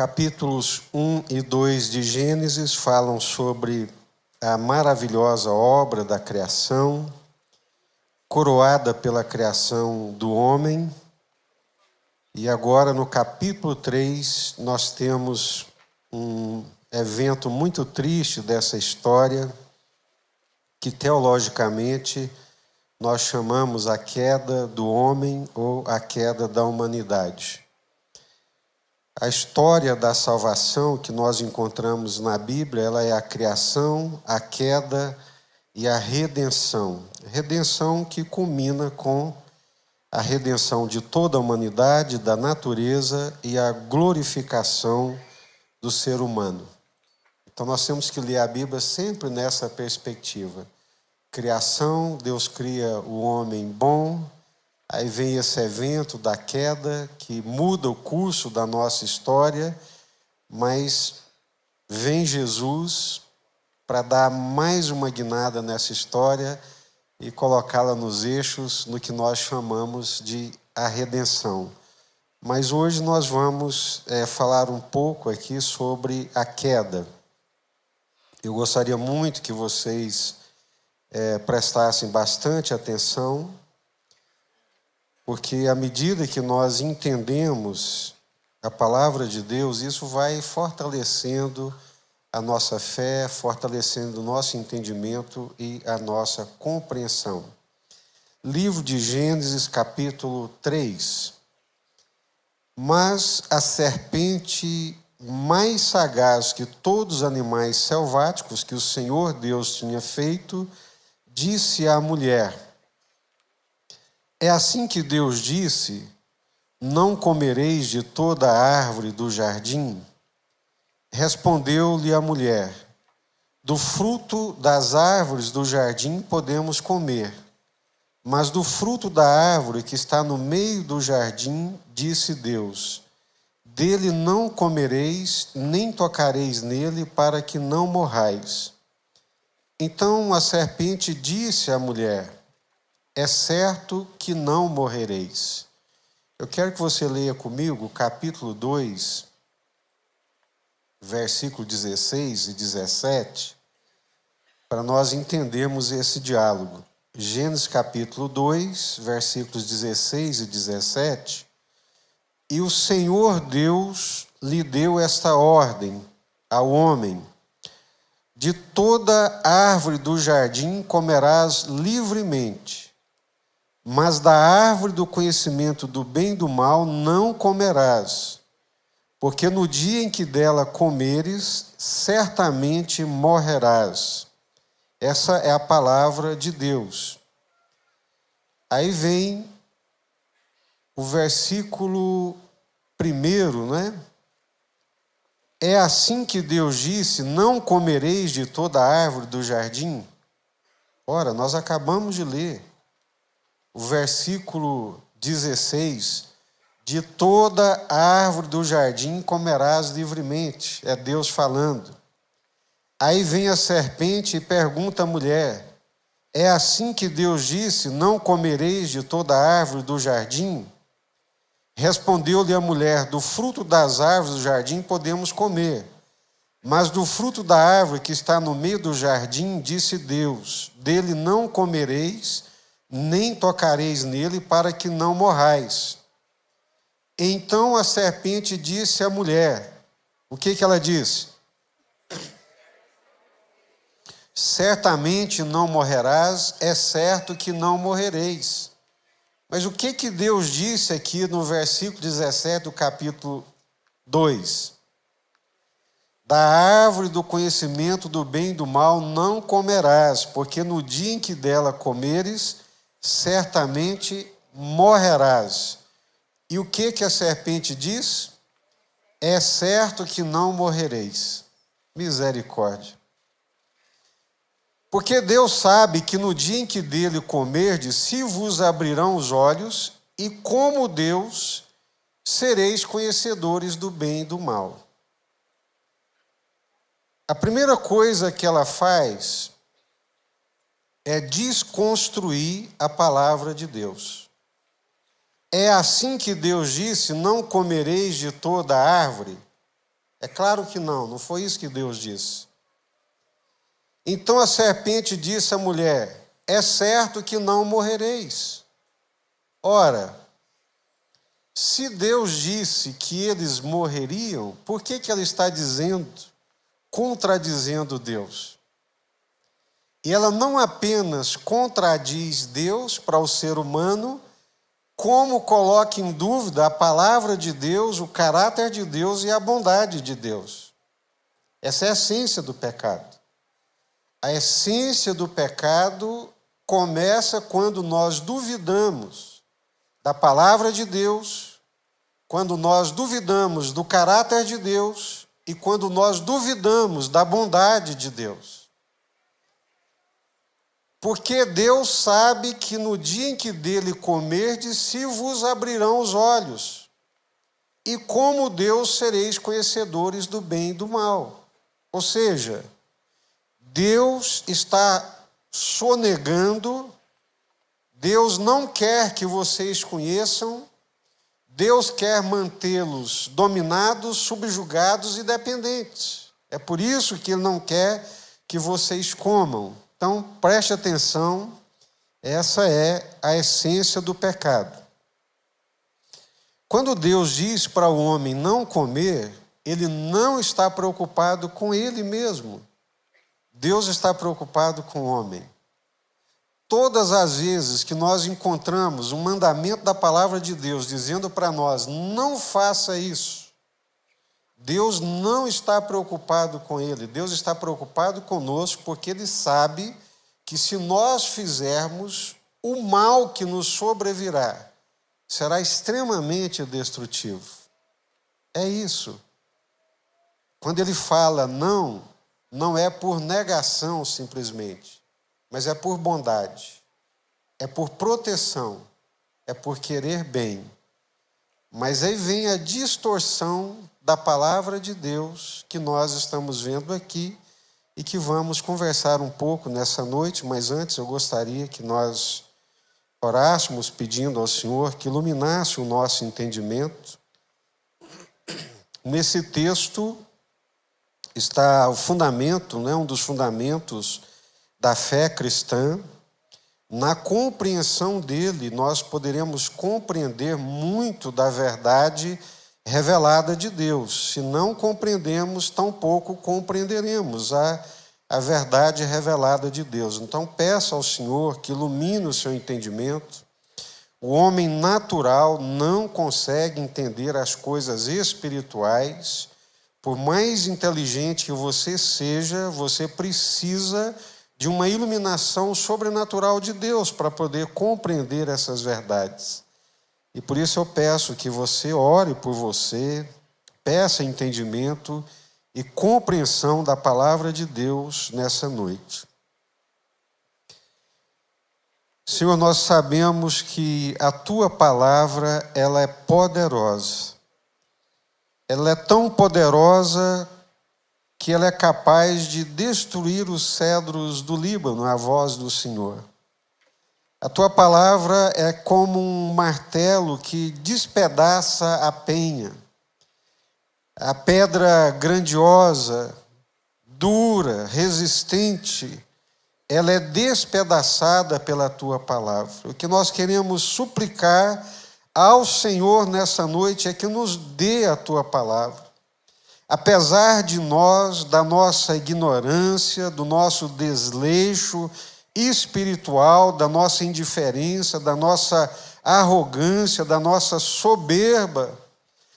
Capítulos 1 e 2 de Gênesis falam sobre a maravilhosa obra da criação, coroada pela criação do homem. E agora, no capítulo 3, nós temos um evento muito triste dessa história, que teologicamente nós chamamos a queda do homem ou a queda da humanidade. A história da salvação que nós encontramos na Bíblia, ela é a criação, a queda e a redenção. Redenção que culmina com a redenção de toda a humanidade, da natureza e a glorificação do ser humano. Então nós temos que ler a Bíblia sempre nessa perspectiva. Criação, Deus cria o homem bom. Aí vem esse evento da queda, que muda o curso da nossa história, mas vem Jesus para dar mais uma guinada nessa história e colocá-la nos eixos no que nós chamamos de a redenção. Mas hoje nós vamos falar um pouco aqui sobre a queda. Eu gostaria muito que vocês prestassem bastante atenção, porque à medida que nós entendemos a palavra de Deus, isso vai fortalecendo a nossa fé, fortalecendo o nosso entendimento e a nossa compreensão. Livro de Gênesis, capítulo 3. Mas a serpente, mais sagaz que todos os animais selváticos que o Senhor Deus tinha feito, disse à mulher: é assim que Deus disse: não comereis de toda a árvore do jardim? Respondeu-lhe a mulher: do fruto das árvores do jardim podemos comer, mas do fruto da árvore que está no meio do jardim, disse Deus: dele não comereis, nem tocareis nele, para que não morrais. Então a serpente disse à mulher: é certo que não morrereis. Eu quero que você leia comigo o capítulo 2, versículo 16 e 17, para nós entendermos esse diálogo. Gênesis capítulo 2, versículos 16 e 17. E o Senhor Deus lhe deu esta ordem ao homem: de toda árvore do jardim comerás livremente, mas da árvore do conhecimento do bem e do mal não comerás, porque no dia em que dela comeres, certamente morrerás. Essa é a palavra de Deus. Aí vem o versículo 1, né? É assim que Deus disse: não comereis de toda a árvore do jardim? Ora, nós acabamos de ler o versículo 16: de toda árvore do jardim comerás livremente. É Deus falando. Aí vem a serpente e pergunta à mulher: é assim que Deus disse: não comereis de toda árvore do jardim? Respondeu-lhe a mulher: do fruto das árvores do jardim podemos comer, mas do fruto da árvore que está no meio do jardim, disse Deus: dele não comereis, nem tocareis nele, para que não morrais. Então a serpente disse à mulher: o que ela disse? Certamente não morrerás, é certo que não morrereis. Mas o que Deus disse aqui no versículo 17 do capítulo 2? Da árvore do conhecimento do bem e do mal não comerás, porque no dia em que dela comeres, certamente morrerás. E o que a serpente diz? É certo que não morrereis. Misericórdia. Porque Deus sabe que no dia em que dele comerdes, se vos abrirão os olhos, e como Deus, sereis conhecedores do bem e do mal. A primeira coisa que ela faz é desconstruir a palavra de Deus. É assim que Deus disse: não comereis de toda a árvore. É claro que não foi isso que Deus disse. Então a serpente disse à mulher: é certo que não morrereis. Ora, se Deus disse que eles morreriam, por que ela está dizendo, contradizendo Deus? E ela não apenas contradiz Deus para o ser humano, como coloca em dúvida a palavra de Deus, o caráter de Deus e a bondade de Deus. Essa é a essência do pecado. A essência do pecado começa quando nós duvidamos da palavra de Deus, quando nós duvidamos do caráter de Deus e quando nós duvidamos da bondade de Deus. Porque Deus sabe que no dia em que dele comerdes, se vos abrirão os olhos, e como Deus sereis conhecedores do bem e do mal. Ou seja, Deus está sonegando, Deus não quer que vocês conheçam, Deus quer mantê-los dominados, subjugados e dependentes. É por isso que Ele não quer que vocês comam. Então, preste atenção, essa é a essência do pecado. Quando Deus diz para o homem não comer, Ele não está preocupado com ele mesmo. Deus está preocupado com o homem. Todas as vezes que nós encontramos um mandamento da palavra de Deus dizendo para nós, não faça isso, Deus não está preocupado com ele, Deus está preocupado conosco, porque Ele sabe que se nós fizermos, o mal que nos sobrevirá será extremamente destrutivo. É isso. Quando Ele fala não, não é por negação simplesmente, mas é por bondade, é por proteção, é por querer bem. Mas aí vem a distorção da palavra de Deus que nós estamos vendo aqui e que vamos conversar um pouco nessa noite, mas antes eu gostaria que nós orássemos pedindo ao Senhor que iluminasse o nosso entendimento. Nesse texto está o fundamento, um dos fundamentos da fé cristã. Na compreensão dele, nós poderemos compreender muito da verdade revelada de Deus. Se não compreendemos, tampouco compreenderemos a verdade revelada de Deus. Então, peça ao Senhor que ilumine o seu entendimento. O homem natural não consegue entender as coisas espirituais. Por mais inteligente que você seja, você precisa de uma iluminação sobrenatural de Deus para poder compreender essas verdades. E por isso eu peço que você ore por você, peça entendimento e compreensão da palavra de Deus nessa noite. Senhor, nós sabemos que a Tua palavra, ela é poderosa. Ela é tão poderosa que ela é capaz de destruir os cedros do Líbano, a voz do Senhor. A Tua palavra é como um martelo que despedaça a penha. A pedra grandiosa, dura, resistente, ela é despedaçada pela Tua palavra. O que nós queremos suplicar ao Senhor nessa noite é que nos dê a Tua palavra. Apesar de nós, da nossa ignorância, do nosso desleixo espiritual, da nossa indiferença, da nossa arrogância, da nossa soberba,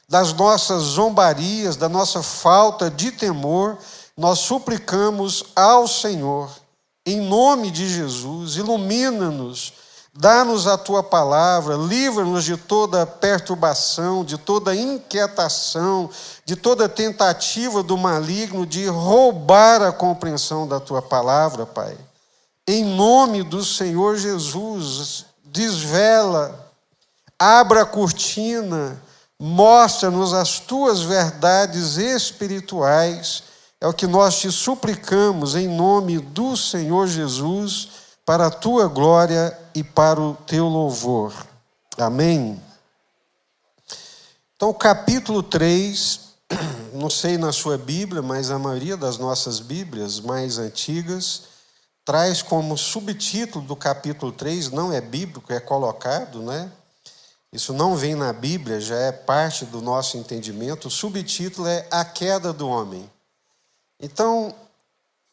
das nossas zombarias, da nossa falta de temor, nós suplicamos ao Senhor, em nome de Jesus, ilumina-nos, dá-nos a Tua palavra, livra-nos de toda perturbação, de toda inquietação, de toda tentativa do maligno de roubar a compreensão da Tua palavra, Pai. Em nome do Senhor Jesus, desvela, abra a cortina, mostra-nos as Tuas verdades espirituais. É o que nós Te suplicamos em nome do Senhor Jesus, para a Tua glória e para o Teu louvor. Amém? Então, capítulo 3, não sei na sua Bíblia, mas a maioria das nossas Bíblias mais antigas traz como subtítulo do capítulo 3, não é bíblico, é colocado, né? Isso não vem na Bíblia, já é parte do nosso entendimento. O subtítulo é A Queda do Homem. Então,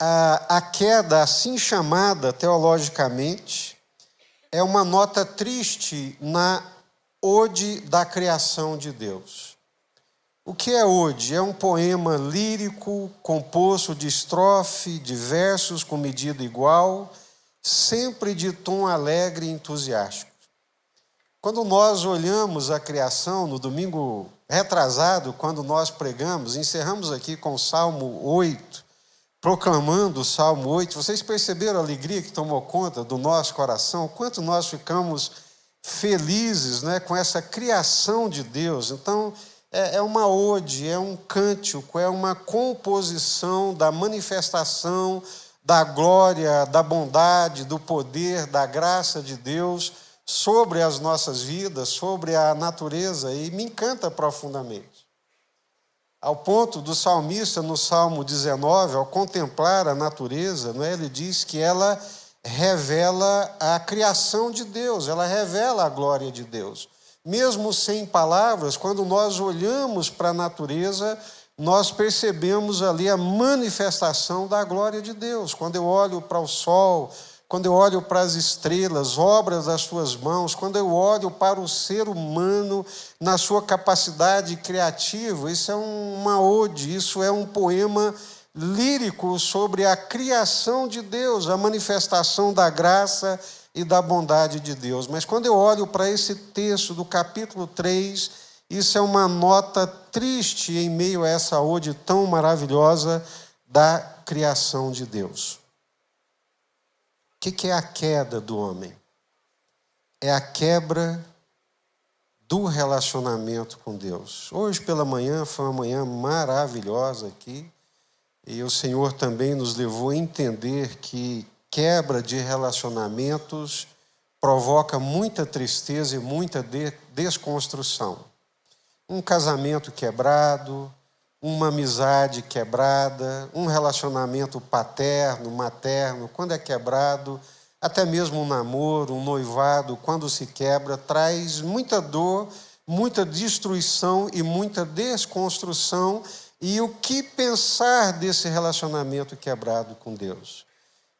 a queda, assim chamada teologicamente, é uma nota triste na ode da criação de Deus. O que é ode? É um poema lírico, composto de estrofe, de versos com medida igual, sempre de tom alegre e entusiástico. Quando nós olhamos a criação, no domingo retrasado, quando nós pregamos, encerramos aqui com o Salmo 8, proclamando o Salmo 8, vocês perceberam a alegria que tomou conta do nosso coração? Quanto nós ficamos felizes, né, com essa criação de Deus. Então, é uma ode, é um cântico, é uma composição da manifestação da glória, da bondade, do poder, da graça de Deus sobre as nossas vidas, sobre a natureza, e me encanta profundamente. Ao ponto do salmista, no Salmo 19, ao contemplar a natureza, não é? Ele diz que ela revela a criação de Deus, ela revela a glória de Deus. Mesmo sem palavras, quando nós olhamos para a natureza, nós percebemos ali a manifestação da glória de Deus. Quando eu olho para o sol, quando eu olho para as estrelas, obras das suas mãos, quando eu olho para o ser humano na sua capacidade criativa, isso é uma ode, isso é um poema lírico sobre a criação de Deus, a manifestação da graça e da bondade de Deus. Mas quando eu olho para esse texto do capítulo 3, isso é uma nota triste em meio a essa ode tão maravilhosa da criação de Deus. O que é a queda do homem? É a quebra do relacionamento com Deus. Hoje pela manhã foi uma manhã maravilhosa aqui, e o Senhor também nos levou a entender que quebra de relacionamentos provoca muita tristeza e muita desconstrução. Um casamento quebrado, uma amizade quebrada, um relacionamento paterno, materno, quando é quebrado, até mesmo um namoro, um noivado, quando se quebra, traz muita dor, muita destruição e muita desconstrução. E o que pensar desse relacionamento quebrado com Deus?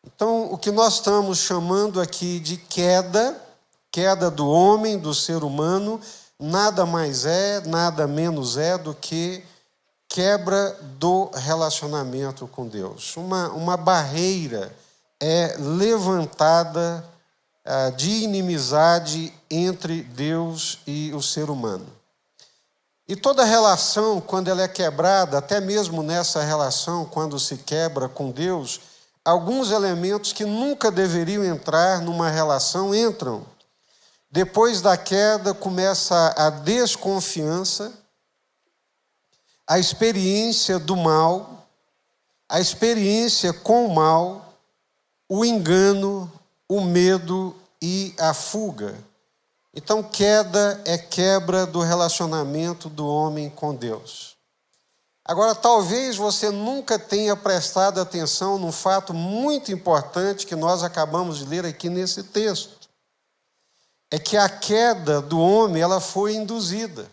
Então, o que nós estamos chamando aqui de queda do homem, do ser humano, nada mais é, nada menos é do que quebra do relacionamento com Deus. Uma barreira é levantada de inimizade entre Deus e o ser humano. E toda relação, quando ela é quebrada, até mesmo nessa relação, quando se quebra com Deus, alguns elementos que nunca deveriam entrar numa relação entram. Depois da queda começa a desconfiança, a experiência do mal, a experiência com o mal, o engano, o medo e a fuga. Então, queda é quebra do relacionamento do homem com Deus. Agora, talvez você nunca tenha prestado atenção num fato muito importante que nós acabamos de ler aqui nesse texto. É que a queda do homem, ela foi induzida.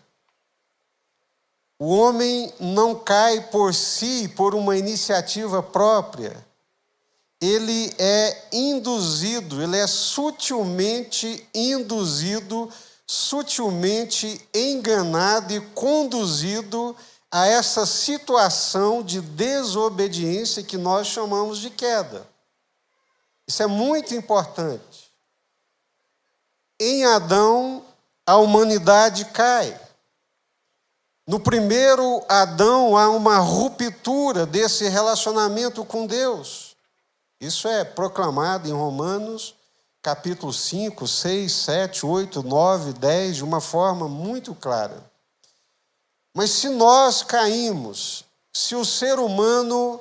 O homem não cai por si, por uma iniciativa própria. Ele é induzido, ele é sutilmente induzido, sutilmente enganado e conduzido a essa situação de desobediência que nós chamamos de queda. Isso é muito importante. Em Adão, a humanidade cai. No primeiro Adão, há uma ruptura desse relacionamento com Deus. Isso é proclamado em Romanos, capítulo 5, 6, 7, 8, 9, 10, de uma forma muito clara. Mas se nós caímos, se o ser humano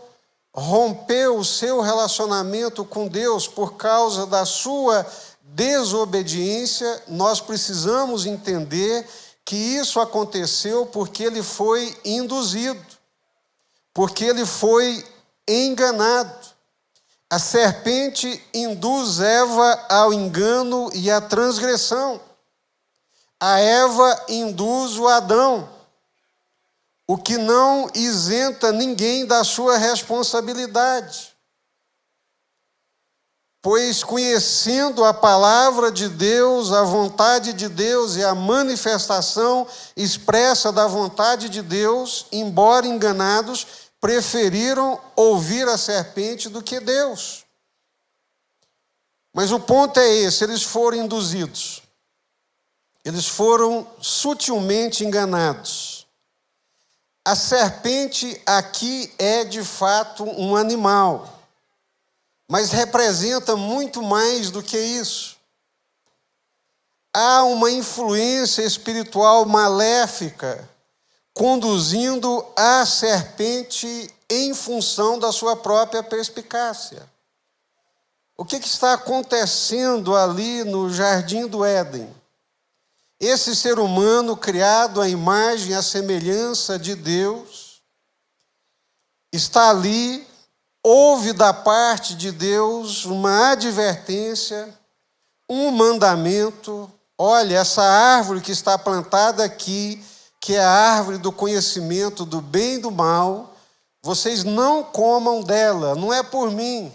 rompeu o seu relacionamento com Deus por causa da sua desobediência, nós precisamos entender que isso aconteceu porque ele foi induzido. porque ele foi enganado. A serpente induz Eva ao engano e à transgressão. A Eva induz o Adão, o que não isenta ninguém da sua responsabilidade. Pois conhecendo a palavra de Deus, a vontade de Deus e a manifestação expressa da vontade de Deus, embora enganados, preferiram ouvir a serpente do que Deus. Mas o ponto é esse: eles foram induzidos. Eles foram sutilmente enganados. A serpente aqui é de fato um animal, mas representa muito mais do que isso. Há uma influência espiritual maléfica conduzindo a serpente em função da sua própria perspicácia. O que está acontecendo ali no Jardim do Éden? Esse ser humano, criado à imagem e à semelhança de Deus, está ali, ouve da parte de Deus uma advertência, um mandamento. Olha, essa árvore que está plantada aqui, que é a árvore do conhecimento do bem e do mal, vocês não comam dela, não é por mim,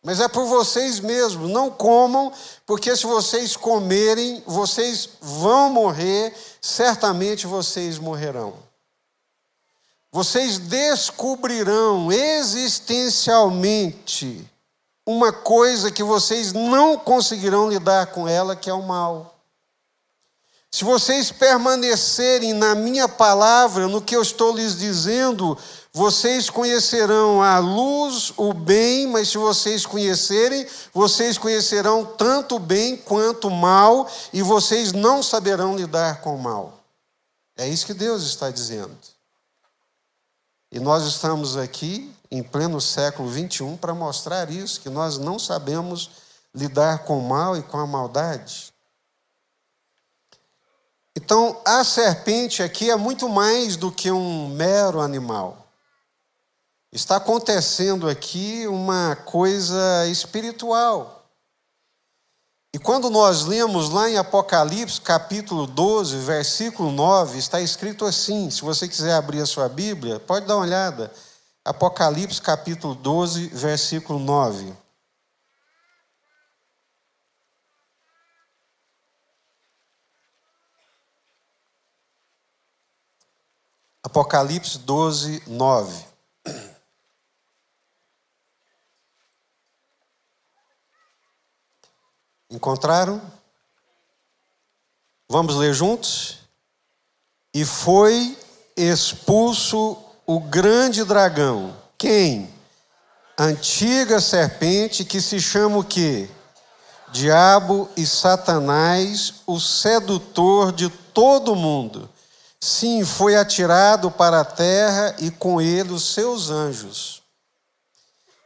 mas é por vocês mesmos. Não comam, porque se vocês comerem, vocês vão morrer, certamente vocês morrerão. Vocês descobrirão existencialmente uma coisa que vocês não conseguirão lidar com ela, que é o mal. Se vocês permanecerem na minha palavra, no que eu estou lhes dizendo, vocês conhecerão a luz, o bem, mas se vocês conhecerem, vocês conhecerão tanto o bem quanto o mal, e vocês não saberão lidar com o mal. É isso que Deus está dizendo. E nós estamos aqui, em pleno século XXI, para mostrar isso, que nós não sabemos lidar com o mal e com a maldade. Então, a serpente aqui é muito mais do que um mero animal. Está acontecendo aqui uma coisa espiritual. E quando nós lemos lá em Apocalipse, capítulo 12, versículo 9, está escrito assim, se você quiser abrir a sua Bíblia, pode dar uma olhada. Apocalipse, capítulo 12, versículo 9. Apocalipse 12, 9. Encontraram? Vamos ler juntos? E foi expulso o grande dragão. Quem? A antiga serpente, que se chama o quê? Diabo e Satanás, o sedutor de todo mundo. Sim, foi atirado para a terra e com ele os seus anjos.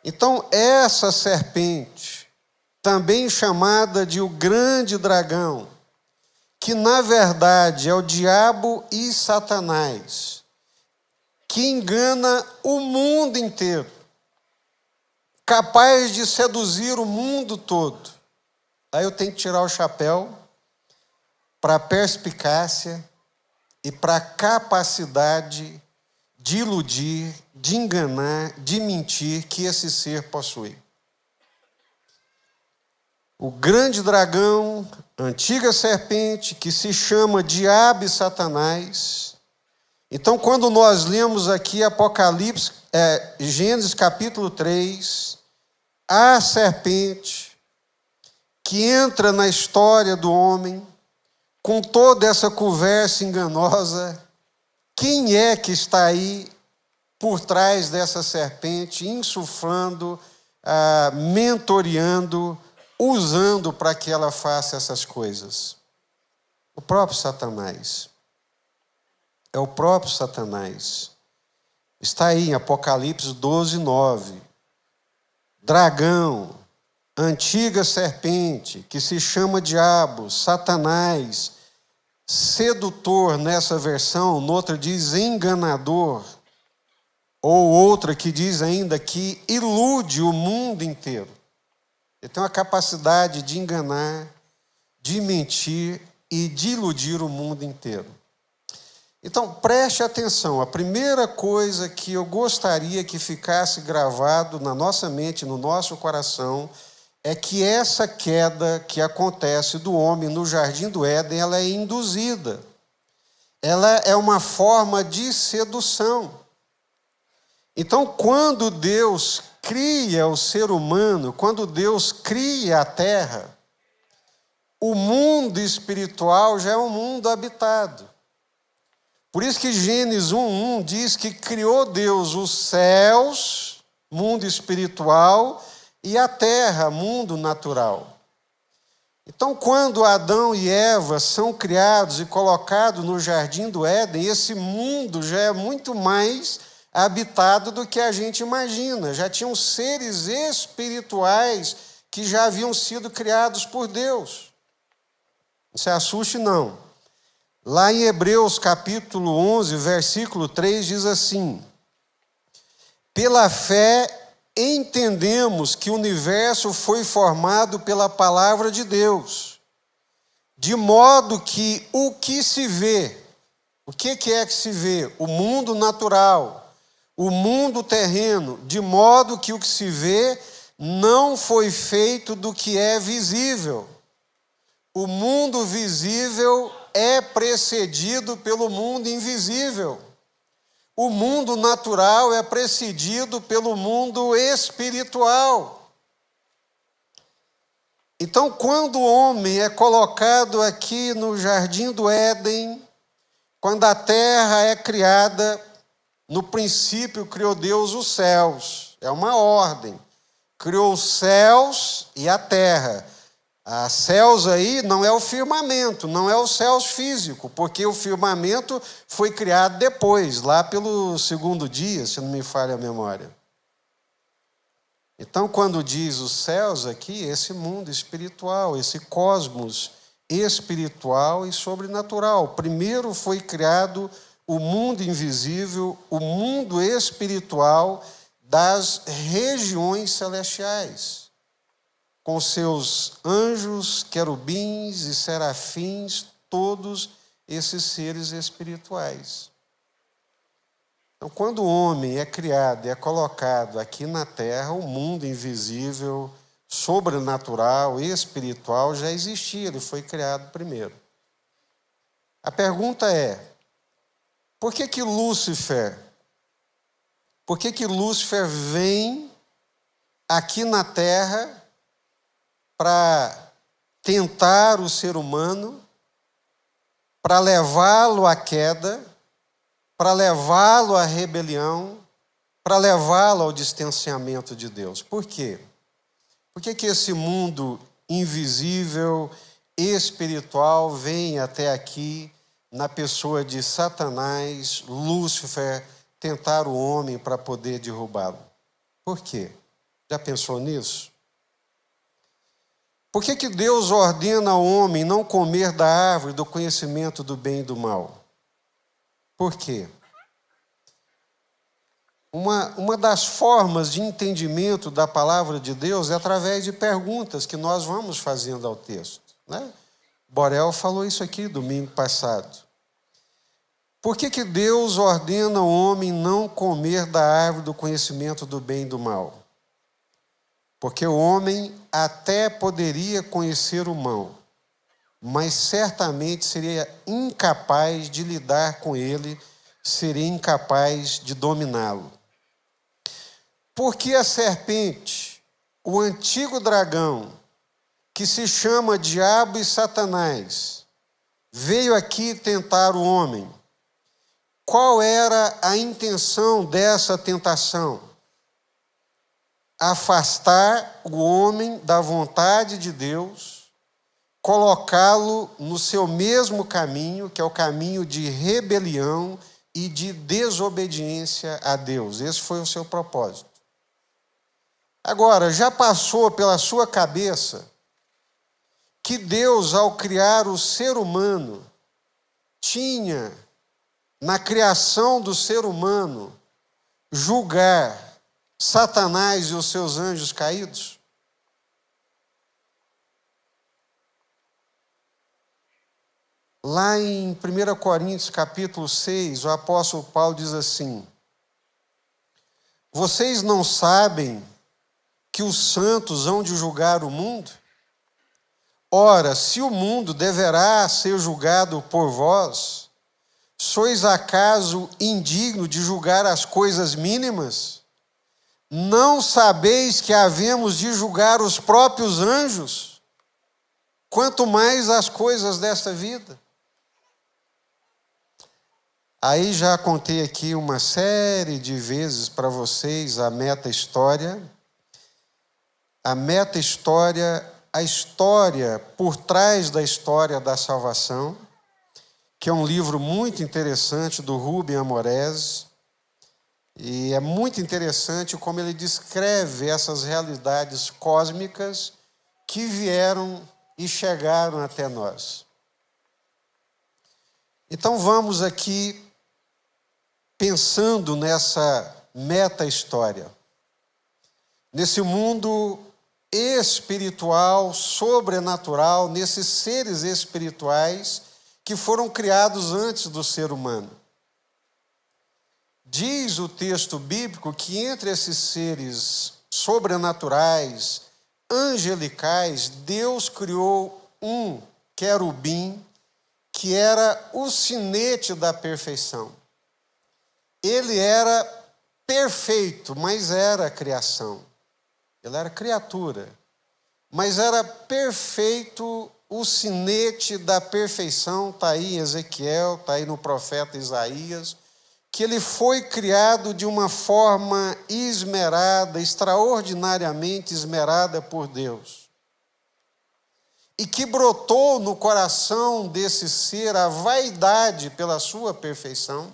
Então, essa serpente, também chamada de o grande dragão, que na verdade é o diabo e Satanás, que engana o mundo inteiro, capaz de seduzir o mundo todo. Aí eu tenho que tirar o chapéu para a perspicácia e para a capacidade de iludir, de enganar, de mentir que esse ser possui. O grande dragão, a antiga serpente, que se chama Diabo e Satanás. Então, quando nós lemos aqui Apocalipse, Gênesis capítulo 3, a serpente que entra na história do homem, com toda essa conversa enganosa, quem é que está aí por trás dessa serpente, insuflando, mentoreando, usando para que ela faça essas coisas? O próprio Satanás. É o próprio Satanás. Está aí em Apocalipse 12, 9. Dragão, antiga serpente, que se chama diabo, Satanás, sedutor nessa versão, noutra diz enganador, Ou outra que diz ainda que ilude o mundo inteiro. Ele tem uma capacidade de enganar, de mentir e de iludir o mundo inteiro. Então, preste atenção. A primeira coisa que eu gostaria que ficasse gravado na nossa mente, no nosso coração, é que essa queda que acontece do homem no jardim do Éden, ela é induzida. Ela é uma forma de sedução. Então, quando Deus cria o ser humano, quando Deus cria a terra, o mundo espiritual já é um mundo habitado. Por isso que Gênesis 1:1 diz que criou Deus os céus, mundo espiritual, e a terra, mundo natural. Então, quando Adão e Eva são criados e colocados no jardim do Éden, esse mundo já é muito mais habitado do que a gente imagina. Já tinham seres espirituais que já haviam sido criados por Deus. Não se assuste, não. Lá em Hebreus capítulo 11, versículo 3, diz assim: pela fé entendemos que o universo foi formado pela palavra de Deus, de modo que o que se vê, o que é que se vê? O mundo natural, o mundo terreno, de modo que o que se vê não foi feito do que é visível. O mundo visível é precedido pelo mundo invisível. O mundo natural é precedido pelo mundo espiritual. Então, quando o homem é colocado aqui no jardim do Éden, quando a terra é criada, no princípio criou Deus os céus. É uma ordem. Criou os céus e a terra. Os céus aí não é o firmamento, não é os céus físicos, porque o firmamento foi criado depois, lá pelo segundo dia, se não me falha a memória. Então, quando diz os céus aqui, esse mundo espiritual, esse cosmos espiritual e sobrenatural. Primeiro foi criado o mundo invisível, o mundo espiritual das regiões celestiais, com seus anjos, querubins e serafins, todos esses seres espirituais. Então, quando o homem é criado e é colocado aqui na terra, o mundo invisível, sobrenatural e espiritual já existia, ele foi criado primeiro. A pergunta é, por que Lúcifer vem aqui na terra para tentar o ser humano, para levá-lo à queda, para levá-lo à rebelião, para levá-lo ao distanciamento de Deus? Por quê? Por que esse mundo invisível, espiritual, vem até aqui na pessoa de Satanás, Lúcifer, tentar o homem para poder derrubá-lo? Por quê? Já pensou nisso? Por que Deus ordena ao homem não comer da árvore do conhecimento do bem e do mal? Por quê? Uma das formas de entendimento da palavra de Deus é através de perguntas que nós vamos fazendo ao texto, né? Borel falou isso aqui domingo passado. Por que Deus ordena ao homem não comer da árvore do conhecimento do bem e do mal? Porque o homem até poderia conhecer o mal, mas certamente seria incapaz de lidar com ele, seria incapaz de dominá-lo. Porque a serpente, o antigo dragão, que se chama Diabo e Satanás, veio aqui tentar o homem. Qual era a intenção dessa tentação? Afastar o homem da vontade de Deus, colocá-lo no seu mesmo caminho, que é o caminho de rebelião e de desobediência a Deus. Esse foi o seu propósito. Agora, já passou pela sua cabeça que Deus, ao criar o ser humano, tinha, na criação do ser humano, julgar Satanás e os seus anjos caídos? Lá em 1 Coríntios, capítulo 6, o apóstolo Paulo diz assim: vocês não sabem que os santos hão de julgar o mundo? Ora, se o mundo deverá ser julgado por vós, sois acaso indigno de julgar as coisas mínimas? Não sabeis que havemos de julgar os próprios anjos? Quanto mais as coisas desta vida. Aí já contei aqui uma série de vezes para vocês a meta-história. A meta-história, a história por trás da história da salvação, que é um livro muito interessante do Rubem Amorese. E é muito interessante como ele descreve essas realidades cósmicas que vieram e chegaram até nós. Então vamos aqui pensando nessa meta-história, nesse mundo espiritual, sobrenatural, nesses seres espirituais que foram criados antes do ser humano. Diz o texto bíblico que entre esses seres sobrenaturais, angelicais, Deus criou um querubim que era o sinete da perfeição. Ele era perfeito, mas era criação. Ele era criatura, mas era perfeito, o sinete da perfeição. Está aí em Ezequiel, está aí no profeta Isaías, que ele foi criado de uma forma esmerada, extraordinariamente esmerada por Deus. E que brotou no coração desse ser a vaidade pela sua perfeição,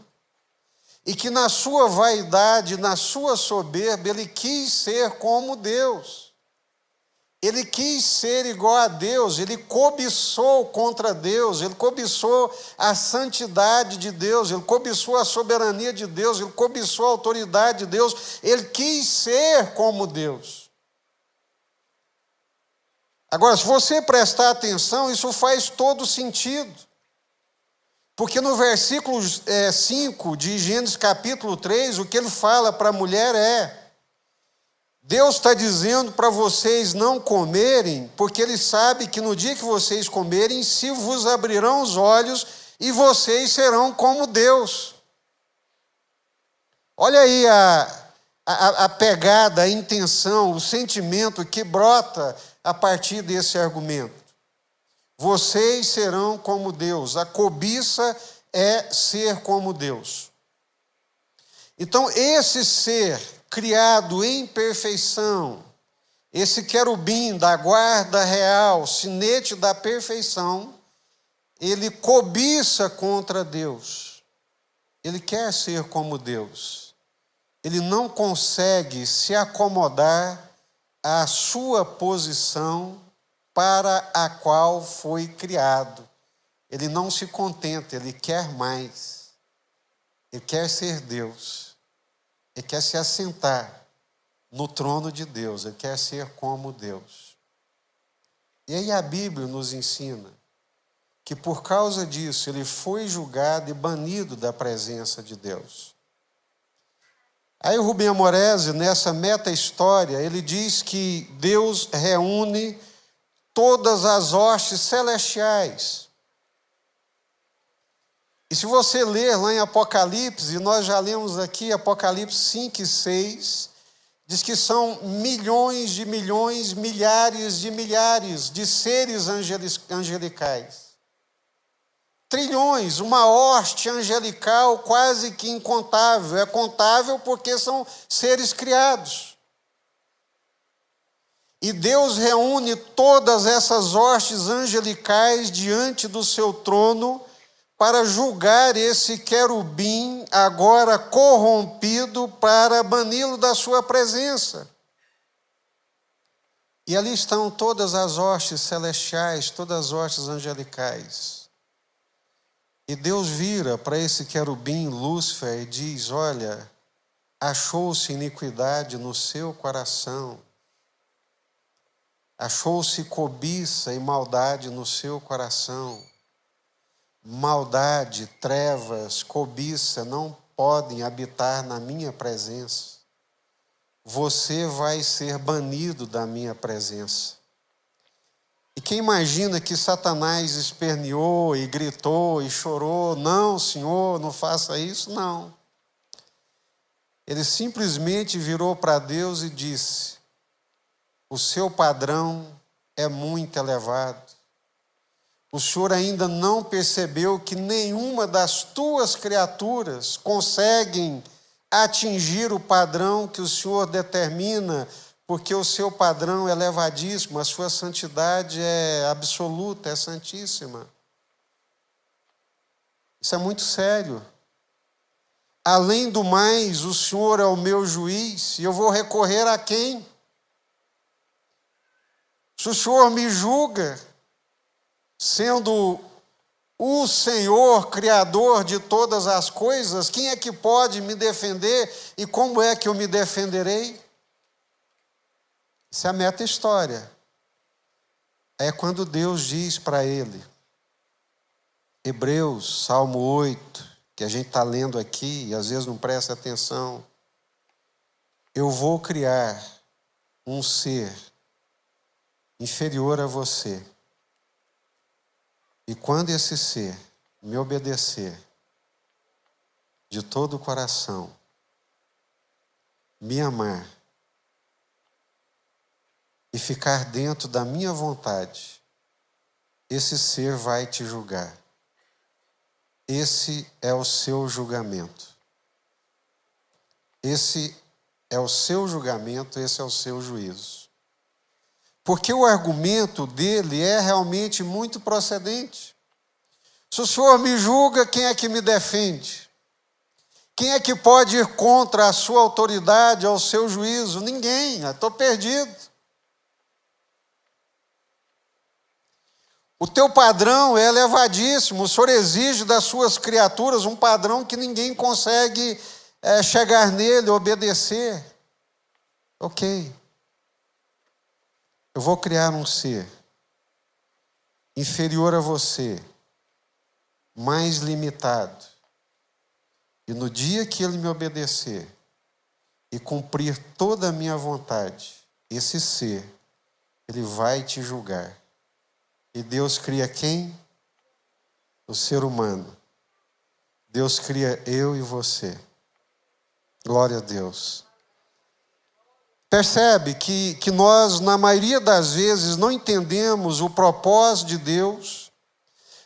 e que na sua vaidade, na sua soberba, ele quis ser como Deus. Ele quis ser igual a Deus, ele cobiçou contra Deus, ele cobiçou a santidade de Deus, ele cobiçou a soberania de Deus, ele cobiçou a autoridade de Deus, ele quis ser como Deus. Agora, se você prestar atenção, isso faz todo sentido. Porque no versículo 5 de Gênesis capítulo 3, o que ele fala para a mulher é: Deus está dizendo para vocês não comerem, porque Ele sabe que no dia que vocês comerem, se vos abrirão os olhos e vocês serão como Deus. Olha aí a pegada, a intenção, o sentimento que brota a partir desse argumento. Vocês serão como Deus. A cobiça é ser como Deus. Então, esse ser criado em perfeição, esse querubim da guarda real, sinete da perfeição, ele cobiça contra Deus. Ele quer ser como Deus. Ele não consegue se acomodar à sua posição para a qual foi criado. Ele não se contenta, ele quer mais. Ele quer ser Deus. Ele quer se assentar no trono de Deus. Ele quer ser como Deus. E aí a Bíblia nos ensina que por causa disso ele foi julgado e banido da presença de Deus. Aí o Rubem Amorese, nessa meta-história, ele diz que Deus reúne todas as hostes celestiais. E se você ler lá em Apocalipse, e nós já lemos aqui Apocalipse 5 e 6, diz que são milhões de milhões, milhares de seres angelicais. Trilhões, uma hoste angelical quase que incontável. É contável porque são seres criados. E Deus reúne todas essas hostes angelicais diante do seu trono para julgar esse querubim agora corrompido, para bani-lo da sua presença. E ali estão todas as hostes celestiais, todas as hostes angelicais. E Deus vira para esse querubim, Lúcifer, e diz: olha, achou-se iniquidade no seu coração, achou-se cobiça e maldade no seu coração. Maldade, trevas, cobiça não podem habitar na minha presença. Você vai ser banido da minha presença. E quem imagina que Satanás esperneou e gritou e chorou, não, Senhor, não faça isso, não. Ele simplesmente virou para Deus e disse: o seu padrão é muito elevado. O Senhor ainda não percebeu que nenhuma das tuas criaturas conseguem atingir o padrão que o Senhor determina, porque o seu padrão é elevadíssimo, a sua santidade é absoluta, é santíssima. Isso é muito sério. Além do mais, o Senhor é o meu juiz, e eu vou recorrer a quem? Se o Senhor me julga, sendo o Senhor, Criador de todas as coisas, quem é que pode me defender e como é que eu me defenderei? Essa é a meta-história. É quando Deus diz para ele, Hebreus, Salmo 8, que a gente está lendo aqui e às vezes não presta atenção, eu vou criar um ser inferior a você. E quando esse ser me obedecer de todo o coração, me amar e ficar dentro da minha vontade, esse ser vai te julgar. Esse é o seu julgamento. Esse é o seu julgamento, esse é o seu juízo. Porque o argumento dele é realmente muito procedente. Se o Senhor me julga, quem é que me defende? Quem é que pode ir contra a sua autoridade, ao seu juízo? Ninguém, eu estou perdido. O teu padrão é elevadíssimo, o Senhor exige das suas criaturas um padrão que ninguém consegue chegar nele, obedecer. Ok. Eu vou criar um ser inferior a você, mais limitado. E no dia que ele me obedecer e cumprir toda a minha vontade, esse ser, ele vai te julgar. E Deus cria quem? O ser humano. Deus cria eu e você. Glória a Deus. Percebe que nós, na maioria das vezes, não entendemos o propósito de Deus,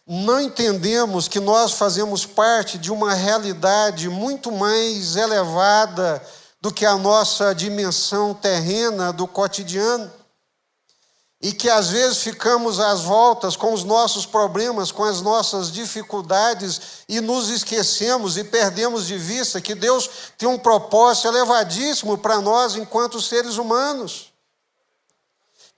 não entendemos que nós fazemos parte de uma realidade muito mais elevada do que a nossa dimensão terrena do cotidiano, e que às vezes ficamos às voltas com os nossos problemas, com as nossas dificuldades, e nos esquecemos e perdemos de vista que Deus tem um propósito elevadíssimo para nós enquanto seres humanos,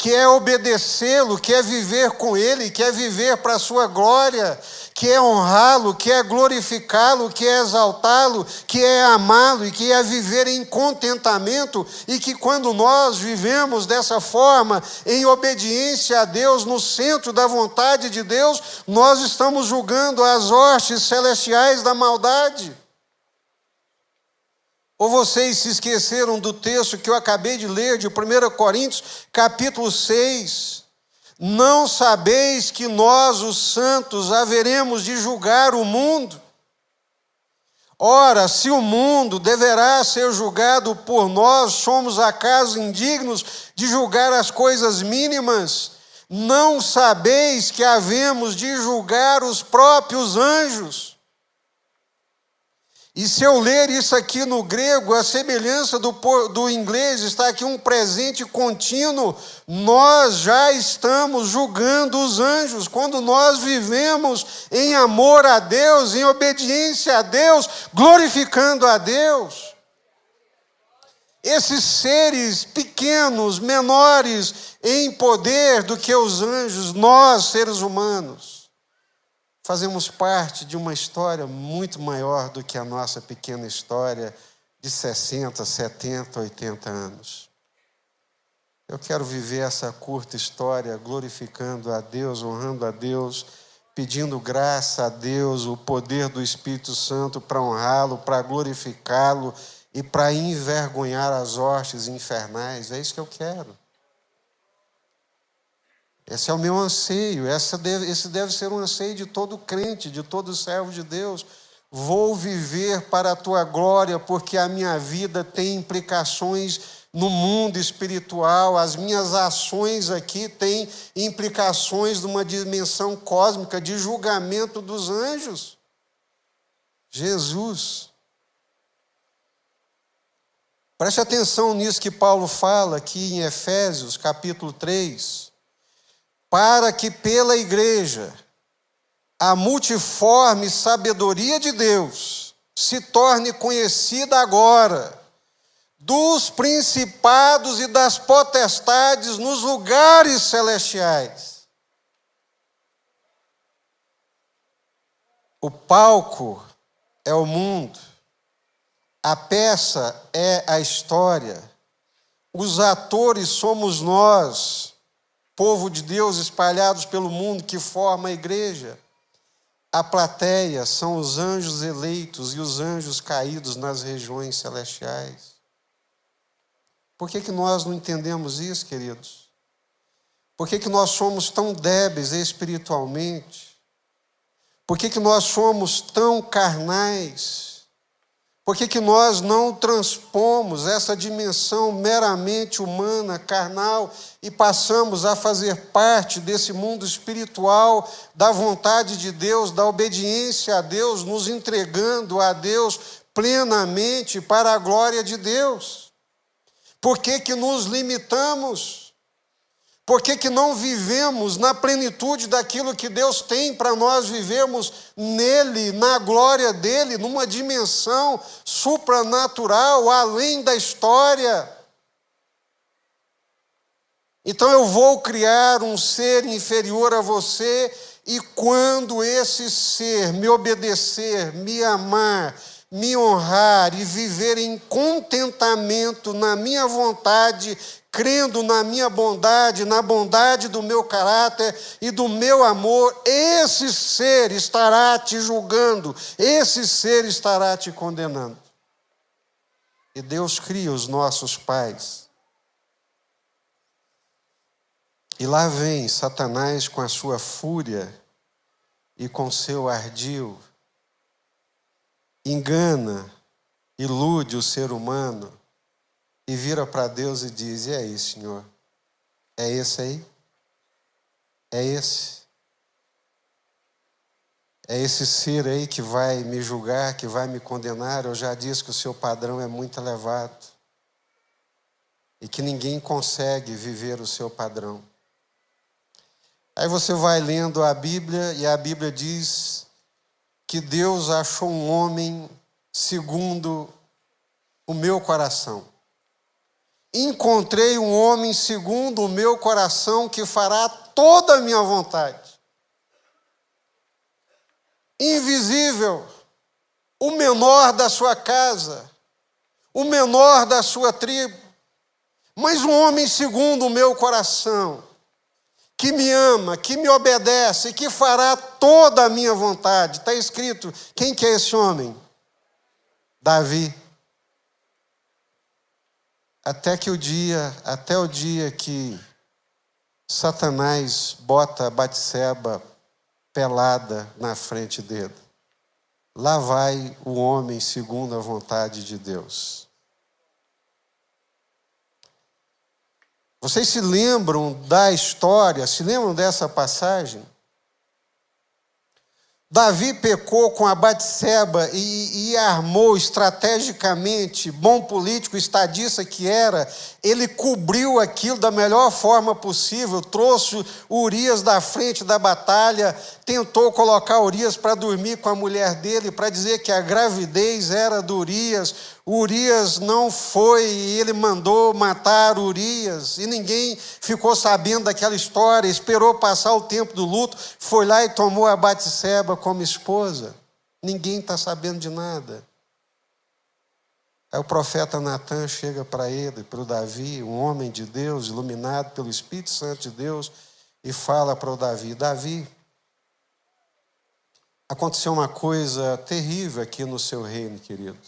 que é obedecê-lo, que é viver com Ele, que é viver para a sua glória, que é honrá-lo, que é glorificá-lo, que é exaltá-lo, que é amá-lo e que é viver em contentamento, e que quando nós vivemos dessa forma, em obediência a Deus, no centro da vontade de Deus, nós estamos julgando as hostes celestiais da maldade. Ou vocês se esqueceram do texto que eu acabei de ler, de 1 Coríntios, capítulo 6. Não sabeis que nós, os santos, haveremos de julgar o mundo? Ora, se o mundo deverá ser julgado por nós, somos acaso indignos de julgar as coisas mínimas? Não sabeis que havemos de julgar os próprios anjos? E se eu ler isso aqui no grego, a semelhança do inglês, está aqui um presente contínuo, nós já estamos julgando os anjos, quando nós vivemos em amor a Deus, em obediência a Deus, glorificando a Deus. Esses seres pequenos, menores em poder do que os anjos, nós, seres humanos, fazemos parte de uma história muito maior do que a nossa pequena história, de 60, 70, 80 anos. Eu quero viver essa curta história glorificando a Deus, honrando a Deus, pedindo graça a Deus, o poder do Espírito Santo para honrá-lo, para glorificá-lo e para envergonhar as hostes infernais. É isso que eu quero. Esse é o meu anseio, esse deve ser um anseio de todo crente, de todo servo de Deus. Vou viver para a tua glória, porque a minha vida tem implicações no mundo espiritual, as minhas ações aqui têm implicações de uma dimensão cósmica, de julgamento dos anjos. Jesus. Preste atenção nisso que Paulo fala aqui em Efésios, capítulo 3. Para que pela igreja a multiforme sabedoria de Deus se torne conhecida agora dos principados e das potestades nos lugares celestiais. O palco é o mundo, a peça é a história, os atores somos nós, povo de Deus espalhados pelo mundo que forma a igreja. A plateia são os anjos eleitos e os anjos caídos nas regiões celestiais. Por que nós não entendemos isso, queridos? Por que nós somos tão débeis espiritualmente? Por que nós somos tão carnais? Por que nós não transpomos essa dimensão meramente humana, carnal, e passamos a fazer parte desse mundo espiritual, da vontade de Deus, da obediência a Deus, nos entregando a Deus plenamente para a glória de Deus? Por que nos limitamos? Por que não vivemos na plenitude daquilo que Deus tem para nós vivermos nele, na glória dele, numa dimensão supranatural, além da história? Então eu vou criar um ser inferior a você, e quando esse ser me obedecer, me amar, me honrar e viver em contentamento na minha vontade, crendo na minha bondade, na bondade do meu caráter e do meu amor, esse ser estará te julgando, esse ser estará te condenando. E Deus cria os nossos pais. E lá vem Satanás com a sua fúria e com seu ardil, engana, ilude o ser humano e vira para Deus e diz: e aí, Senhor? É esse aí? É esse? É esse ser aí que vai me julgar, que vai me condenar? Eu já disse que o seu padrão é muito elevado e que ninguém consegue viver o seu padrão. Aí você vai lendo a Bíblia e a Bíblia diz que Deus achou um homem segundo o meu coração. Encontrei um homem segundo o meu coração que fará toda a minha vontade. Invisível, o menor da sua casa, o menor da sua tribo, mas um homem segundo o meu coração, que me ama, que me obedece, que fará toda a minha vontade. Está escrito, quem que é esse homem? Davi. Até o dia que Satanás bota Batseba pelada na frente dele. Lá vai o homem segundo a vontade de Deus. Vocês se lembram da história, se lembram dessa passagem? Davi pecou com a Batseba e armou estrategicamente, bom político, estadista que era, ele cobriu aquilo da melhor forma possível, trouxe Urias da frente da batalha, tentou colocar Urias para dormir com a mulher dele, para dizer que a gravidez era do Urias. Urias não foi e ele mandou matar Urias, e ninguém ficou sabendo daquela história, esperou passar o tempo do luto, foi lá e tomou a Batseba como esposa. Ninguém está sabendo de nada. Aí o profeta Natan chega para ele, para o Davi, um homem de Deus, iluminado pelo Espírito Santo de Deus, e fala para o Davi: Davi, aconteceu uma coisa terrível aqui no seu reino, querido.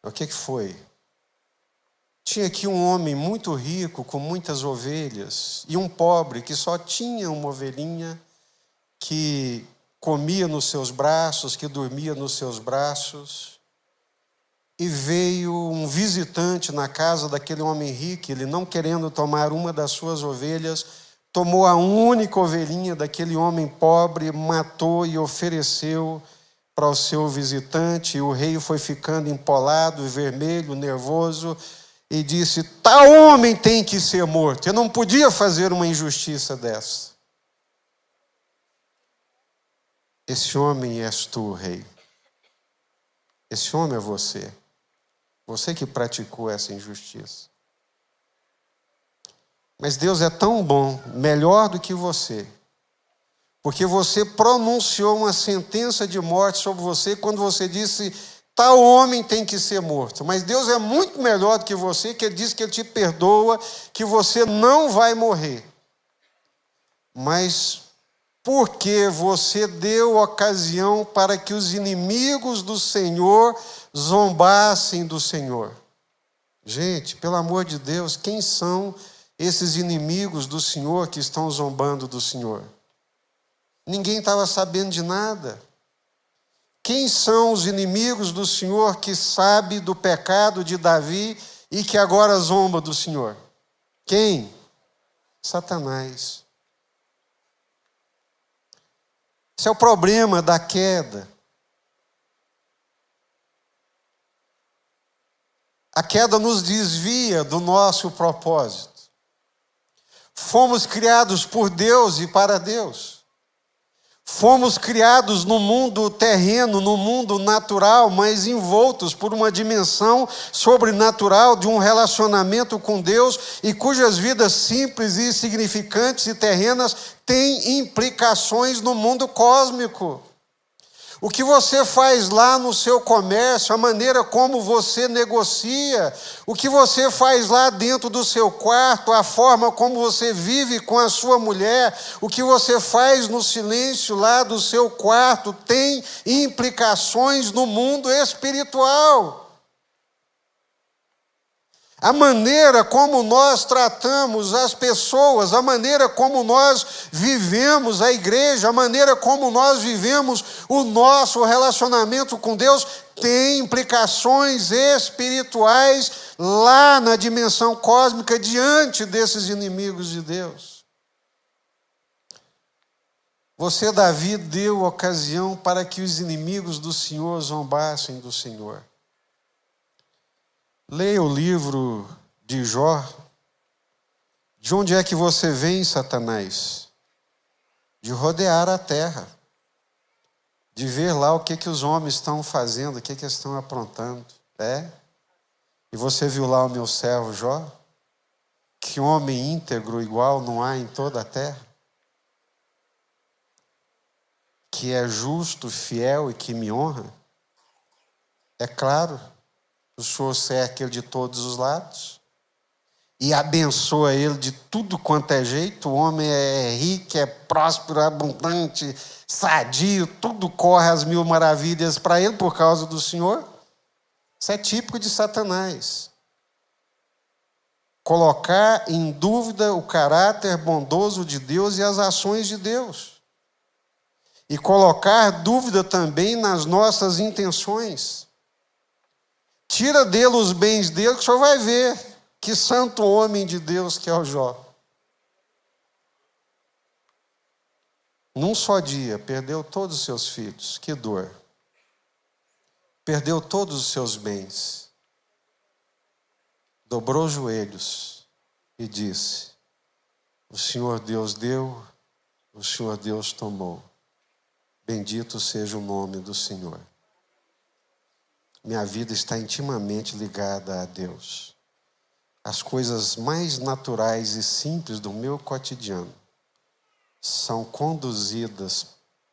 O que foi? Tinha aqui um homem muito rico, com muitas ovelhas, e um pobre que só tinha uma ovelhinha, que comia nos seus braços, que dormia nos seus braços. E veio um visitante na casa daquele homem rico, ele não querendo tomar uma das suas ovelhas, tomou a única ovelhinha daquele homem pobre, matou e ofereceu para o seu visitante. E o rei foi ficando empolado, vermelho, nervoso, e disse: tal homem tem que ser morto. Eu não podia fazer uma injustiça dessa. Esse homem és tu, rei. Esse homem é você. Você que praticou essa injustiça. Mas Deus é tão bom, melhor do que você, porque você pronunciou uma sentença de morte sobre você quando você disse: tal homem tem que ser morto. Mas Deus é muito melhor do que você, que Ele diz que Ele te perdoa, que você não vai morrer. Mas porque você deu ocasião para que os inimigos do Senhor zombassem do Senhor. Gente, pelo amor de Deus, quem são esses inimigos do Senhor que estão zombando do Senhor? Ninguém estava sabendo de nada. Quem são os inimigos do Senhor que sabe do pecado de Davi e que agora zomba do Senhor? Quem? Satanás. Esse é o problema da queda. A queda nos desvia do nosso propósito. Fomos criados por Deus e para Deus. Fomos criados no mundo terreno, no mundo natural, mas envoltos por uma dimensão sobrenatural de um relacionamento com Deus e cujas vidas simples e insignificantes e terrenas têm implicações no mundo cósmico. O que você faz lá no seu comércio, a maneira como você negocia, o que você faz lá dentro do seu quarto, a forma como você vive com a sua mulher, o que você faz no silêncio lá do seu quarto, tem implicações no mundo espiritual. A maneira como nós tratamos as pessoas, a maneira como nós vivemos a igreja, a maneira como nós vivemos o nosso relacionamento com Deus, tem implicações espirituais lá na dimensão cósmica, diante desses inimigos de Deus. Você, Davi, deu ocasião para que os inimigos do Senhor zombassem do Senhor. Leia o livro de Jó. De onde é que você vem, Satanás? De rodear a terra. De ver lá o que os homens estão fazendo, o que eles estão aprontando. E você viu lá o meu servo Jó? Que homem íntegro igual não há em toda a terra? Que é justo, fiel e que me honra? É claro. O Senhor cerca ele de todos os lados e abençoa ele de tudo quanto é jeito. O homem é rico, é próspero, abundante, sadio, tudo corre às mil maravilhas para ele por causa do Senhor. Isso é típico de Satanás. Colocar em dúvida o caráter bondoso de Deus e as ações de Deus. E colocar dúvida também nas nossas intenções. Tira dele os bens dele, que o senhor vai ver que santo homem de Deus que é o Jó. Num só dia, perdeu todos os seus filhos. Que dor. Perdeu todos os seus bens. Dobrou os joelhos e disse: o Senhor Deus deu, o Senhor Deus tomou. Bendito seja o nome do Senhor. Minha vida está intimamente ligada a Deus. As coisas mais naturais e simples do meu cotidiano são conduzidas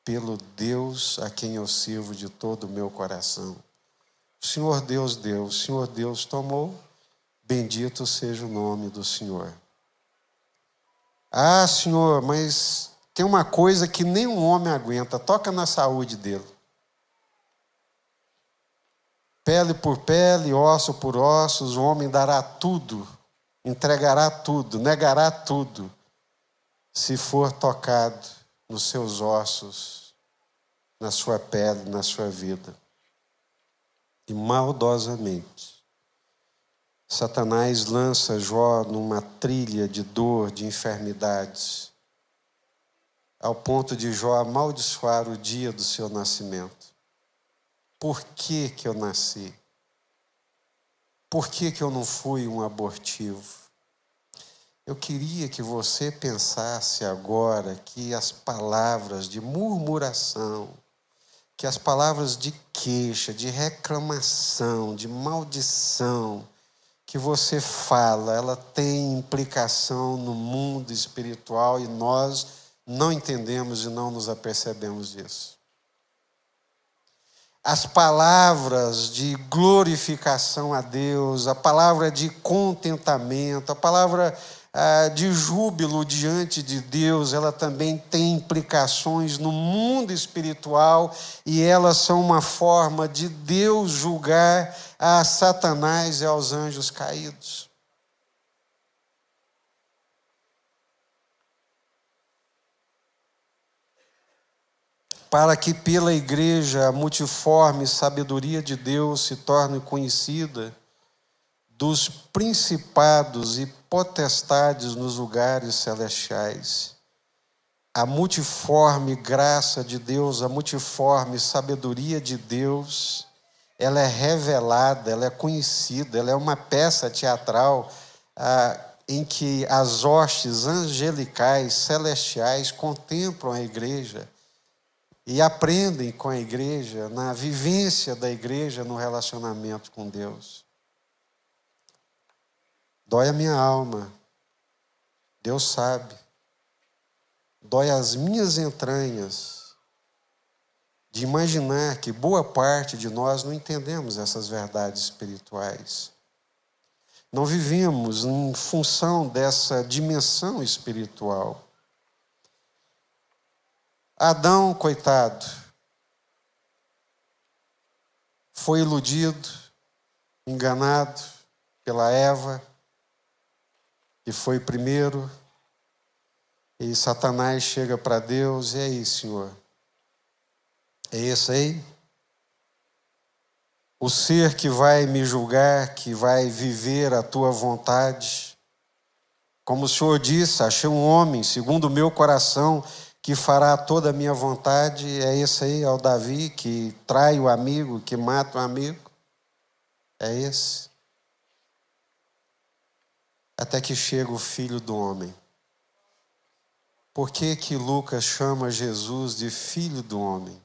pelo Deus a quem eu sirvo de todo o meu coração, O Senhor Deus deu, o Senhor Deus tomou, bendito seja o nome do Senhor. Ah, Senhor, mas tem uma coisa que nenhum homem aguenta, toca na saúde dele. Pele por pele, osso por ossos, o homem dará tudo, entregará tudo, negará tudo, se for tocado nos seus ossos, na sua pele, na sua vida. E maldosamente, Satanás lança Jó numa trilha de dor, de enfermidades, ao ponto de Jó amaldiçoar o dia do seu nascimento. Por que que eu nasci? Por que que eu não fui um abortivo? Eu queria que você pensasse agora que as palavras de murmuração, que as palavras de queixa, de reclamação, de maldição, que você fala, ela tem implicação no mundo espiritual e nós não entendemos e não nos apercebemos disso. As palavras de glorificação a Deus, a palavra de contentamento, a palavra de júbilo diante de Deus, ela também tem implicações no mundo espiritual e elas são uma forma de Deus julgar a Satanás e aos anjos caídos. Para que pela igreja a multiforme sabedoria de Deus se torne conhecida dos principados e potestades nos lugares celestiais. A multiforme graça de Deus, a multiforme sabedoria de Deus, ela é revelada, ela é conhecida, ela é uma peça teatral em que as hostes angelicais, celestiais, contemplam a igreja e aprendem com a igreja, na vivência da igreja, no relacionamento com Deus. Dói a minha alma, Deus sabe. Dói as minhas entranhas de imaginar que boa parte de nós não entendemos essas verdades espirituais. Não vivemos em função dessa dimensão espiritual. Adão, coitado, foi iludido, enganado pela Eva, que foi primeiro, e Satanás chega para Deus, e aí, Senhor? É esse aí? O ser que vai me julgar, que vai viver a tua vontade? Como o Senhor disse, achei um homem, segundo o meu coração, que fará toda a minha vontade. É esse aí, é o Davi, que trai o amigo, que mata o amigo. É esse. Até que chega o Filho do Homem. Por que que Lucas chama Jesus de Filho do Homem?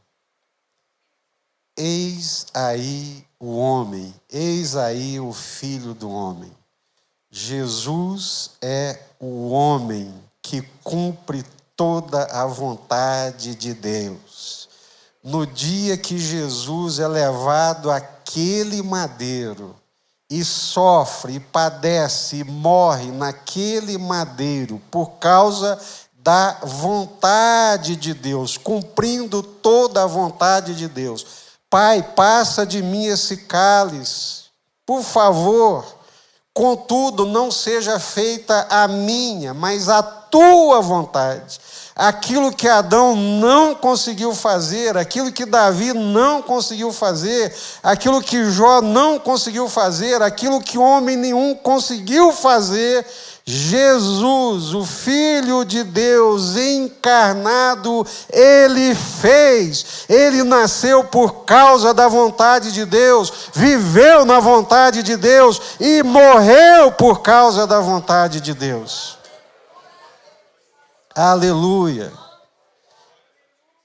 Eis aí o homem, eis aí o Filho do Homem. Jesus é o homem que cumpre toda a vontade de Deus. No dia que Jesus é levado àquele madeiro e sofre, e padece, e morre naquele madeiro por causa da vontade de Deus, cumprindo toda a vontade de Deus. Pai, passa de mim esse cálice, por favor. Contudo, não seja feita a minha, mas a tua vontade. Aquilo que Adão não conseguiu fazer, aquilo que Davi não conseguiu fazer, aquilo que Jó não conseguiu fazer, aquilo que homem nenhum conseguiu fazer, Jesus, o Filho de Deus encarnado, ele fez. Ele nasceu por causa da vontade de Deus, viveu na vontade de Deus e morreu por causa da vontade de Deus. Aleluia.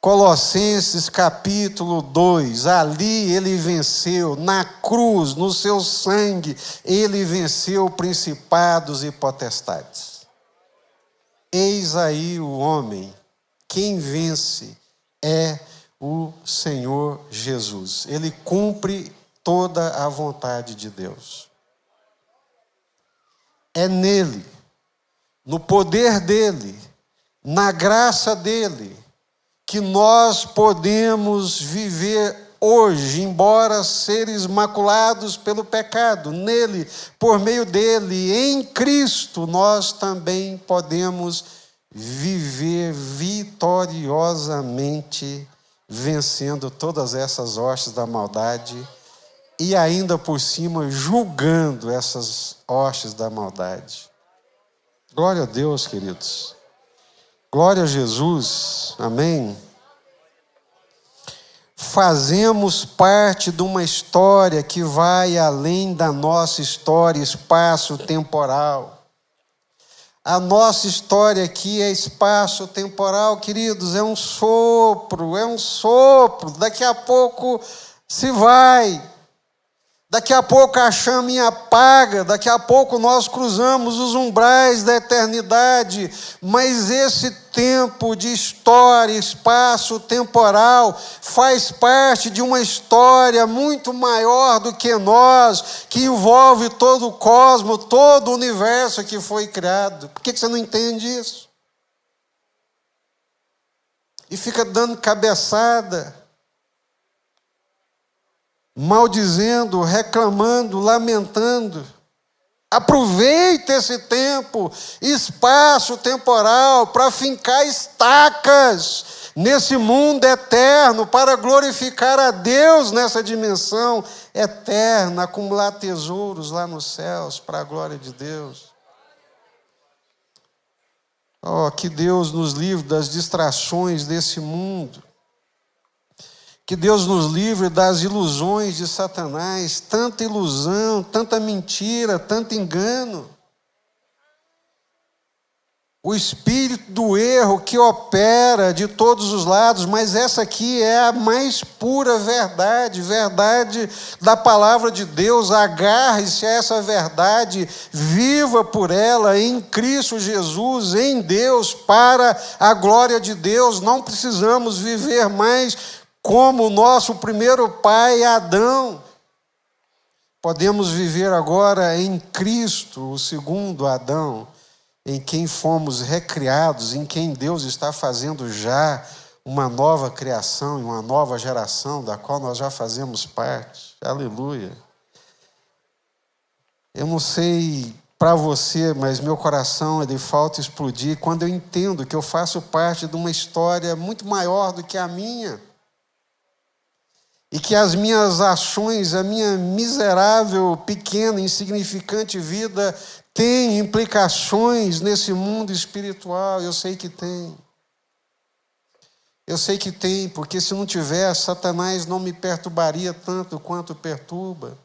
Colossenses capítulo 2, ali ele venceu, na cruz, no seu sangue, ele venceu principados e potestades. Eis aí o homem, quem vence é o Senhor Jesus. Ele cumpre toda a vontade de Deus. É nele, no poder dele, na graça dele, que nós podemos viver hoje, embora seres maculados pelo pecado. Nele, por meio dele, em Cristo, nós também podemos viver vitoriosamente, vencendo todas essas hostes da maldade e ainda por cima julgando essas hostes da maldade. Glória a Deus, queridos. Glória a Jesus. Amém. Fazemos parte de uma história que vai além da nossa história espaço-temporal. A nossa história aqui é espaço-temporal, queridos, é um sopro. Daqui a pouco se vai. Daqui a pouco a chama apaga, daqui a pouco nós cruzamos os umbrais da eternidade, mas esse tempo de história, espaço temporal, faz parte de uma história muito maior do que nós, que envolve todo o cosmos, todo o universo que foi criado. Por que você não entende isso? E fica dando cabeçada, maldizendo, reclamando, lamentando. Aproveita esse tempo, espaço temporal, para fincar estacas nesse mundo eterno, para glorificar a Deus nessa dimensão eterna, acumular tesouros lá nos céus, para a glória de Deus. Oh, que Deus nos livre das distrações desse mundo. Que Deus nos livre das ilusões de Satanás, tanta ilusão, tanta mentira, tanto engano. O espírito do erro que opera de todos os lados, mas essa aqui é a mais pura verdade, verdade da palavra de Deus. Agarre-se a essa verdade, viva por ela em Cristo Jesus, em Deus, para a glória de Deus. Não precisamos viver mais como o nosso primeiro pai, Adão. Podemos viver agora em Cristo, o segundo Adão, em quem fomos recriados, em quem Deus está fazendo já uma nova criação, uma nova geração, da qual nós já fazemos parte. Aleluia. Eu não sei para você, mas meu coração ele falta explodir quando eu entendo que eu faço parte de uma história muito maior do que a minha. E que as minhas ações, a minha miserável, pequena, insignificante vida tem implicações nesse mundo espiritual. Eu sei que tem. Eu sei que tem, porque se não tivesse, Satanás não me perturbaria tanto quanto perturba.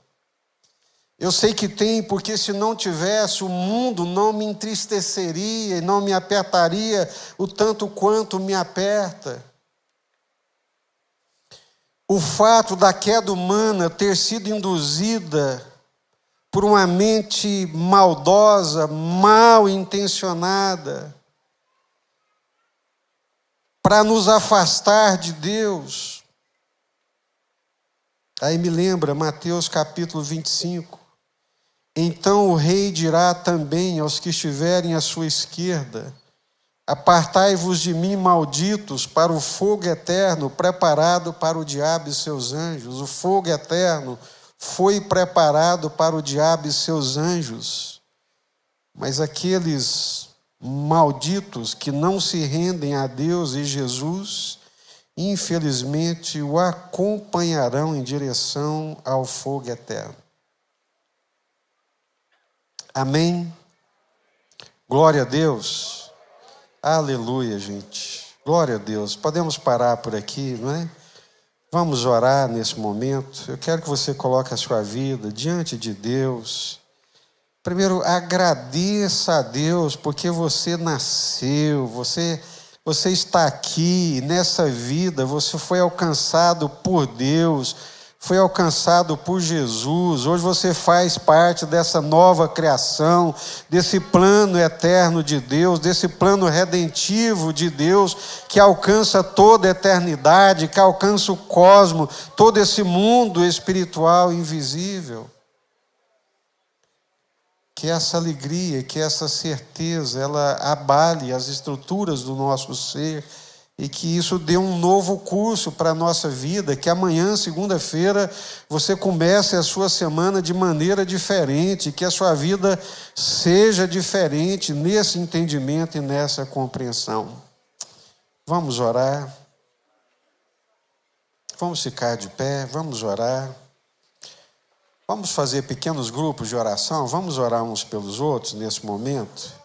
Eu sei que tem, porque se não tivesse, o mundo não me entristeceria e não me apertaria o tanto quanto me aperta. O fato da queda humana ter sido induzida por uma mente maldosa, mal intencionada, para nos afastar de Deus. Aí me lembra Mateus capítulo 25. Então o rei dirá também aos que estiverem à sua esquerda: apartai-vos de mim, malditos, para o fogo eterno preparado para o diabo e seus anjos. O fogo eterno foi preparado para o diabo e seus anjos. Mas aqueles malditos que não se rendem a Deus e Jesus, infelizmente, o acompanharão em direção ao fogo eterno. Amém? Glória a Deus. Aleluia, gente. Glória a Deus. Podemos parar por aqui, não é? Vamos orar nesse momento. Eu quero que você coloque a sua vida diante de Deus. Primeiro, agradeça a Deus porque você nasceu, você está aqui nessa vida, você foi alcançado por Deus, foi alcançado por Jesus. Hoje você faz parte dessa nova criação, desse plano eterno de Deus, desse plano redentivo de Deus, que alcança toda a eternidade, que alcança o cosmos, todo esse mundo espiritual invisível. Que essa alegria, que essa certeza, ela abale as estruturas do nosso ser, e que isso dê um novo curso para a nossa vida, que amanhã, segunda-feira, você comece a sua semana de maneira diferente, que a sua vida seja diferente nesse entendimento e nessa compreensão. Vamos orar. Vamos ficar de pé, vamos orar. Vamos fazer pequenos grupos de oração, vamos orar uns pelos outros nesse momento.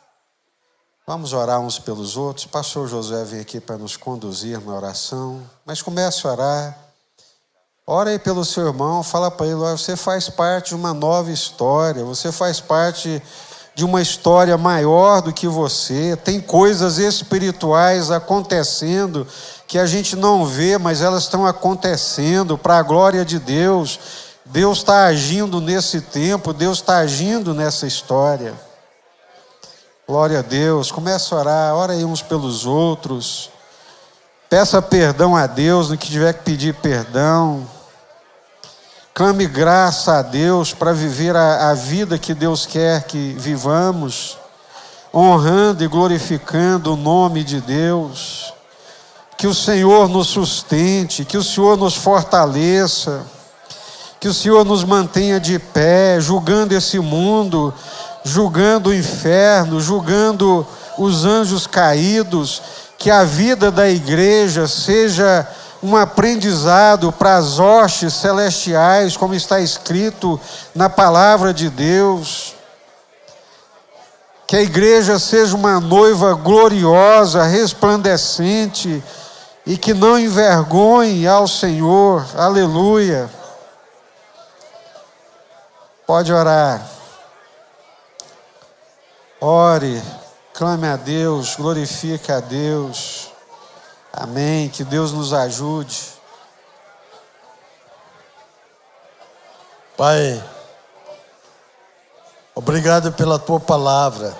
Vamos orar uns pelos outros. O pastor Josué vem aqui para nos conduzir na oração. Mas comece a orar. Ora aí pelo seu irmão, fala para ele, olha, você faz parte de uma nova história, você faz parte de uma história maior do que você. Tem coisas espirituais acontecendo que a gente não vê, mas elas estão acontecendo para a glória de Deus. Deus está agindo nesse tempo, Deus está agindo nessa história. Glória a Deus. Comece a orar, ora aí uns pelos outros. Peça perdão a Deus no que tiver que pedir perdão. Clame graça a Deus para viver a vida que Deus quer que vivamos, honrando e glorificando o nome de Deus. Que o Senhor nos sustente, que o Senhor nos fortaleça, que o Senhor nos mantenha de pé, julgando esse mundo, julgando o inferno, julgando os anjos caídos. Que a vida da igreja seja um aprendizado para as hostes celestiais, como está escrito na palavra de Deus. Que a igreja seja uma noiva gloriosa, resplandecente, e que não envergonhe ao Senhor. Aleluia. Pode orar. Ore, clame a Deus, glorifique a Deus. Amém. Que Deus nos ajude. Pai, obrigado pela tua palavra.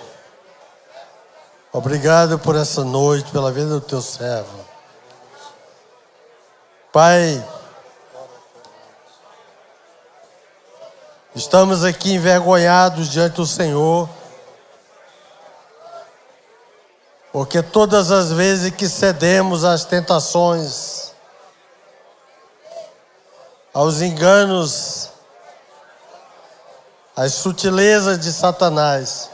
Obrigado por essa noite, pela vida do teu servo. Pai, estamos aqui envergonhados diante do Senhor, porque todas as vezes que cedemos às tentações, aos enganos, às sutilezas de Satanás,